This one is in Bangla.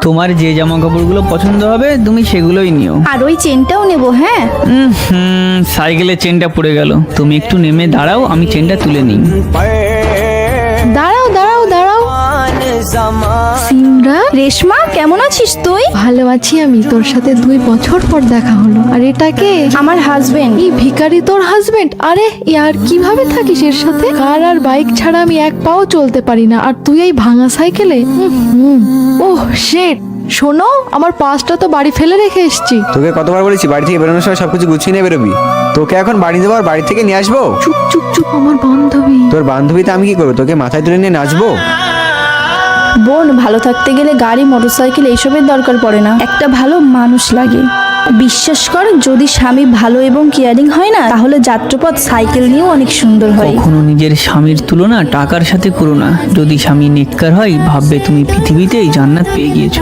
তোমার যে জামা কাপড়গুলো পছন্দ হবে তুমি সেগুলোই নিও। আর ওই চেনটাও নেবো, হ্যাঁ? সাইকেলের চেনটা পড়ে গেল, তুমি একটু নেমে দাঁড়াও, আমি চেনটা তুলে নিই। দাঁড়াও দাঁড়াও দাঁড়াও। সিমরা, রেশমা, কেমন আছিস তুই? ভালো আছি আমি। তোর সাথে 2 বছর পর দেখা হলো। আর এটা কে? আমার হাজবেন্ড। এই ভিখারি তোর হাজবেন্ড? আরে ইয়ার, কিভাবে থাকিস এর সাথে? কার আর বাইক ছাড়া আমি এক পাও চলতে পারি না, আর তুই এই ভাঙা সাইকেলে? Oh shit. শোনো, আমার পাসটা তো বাড়ি ফেলে রেখে এসেছি। তোকে কতবার বলেছি বাড়ি থেকে বেরোনোর সময় সবকিছু গুছিয়ে নিয়ে বেরোবি। তোকে এখন বাড়ি দেবো আর বাড়ি থেকে নিয়ে আসবো? চুপ চুপ চুপ, আমার বান্ধবী। তোর বান্ধবীতে আমি কি করবো? তোকে মাথায় তুলে নিয়ে নাচবো? বোন, ভালো থাকতে গেলে গাড়ি, মোটরসাইকেল এইসবের দরকার পড়ে না, একটা ভালো মানুষ লাগে। বিশ্বাস কর, যদি স্বামী ভালো এবং কেয়ারিং হয় না, তাহলে যাত্রাপথ সাইকেল নিয়েও অনেক সুন্দর হয়। কখনো নিজের স্বামীর তুলনা টাকার সাথে করো না। যদি স্বামী নেককার হয়, ভাববে তুমি পৃথিবীতেই জান্নাত পেয়ে গিয়েছো।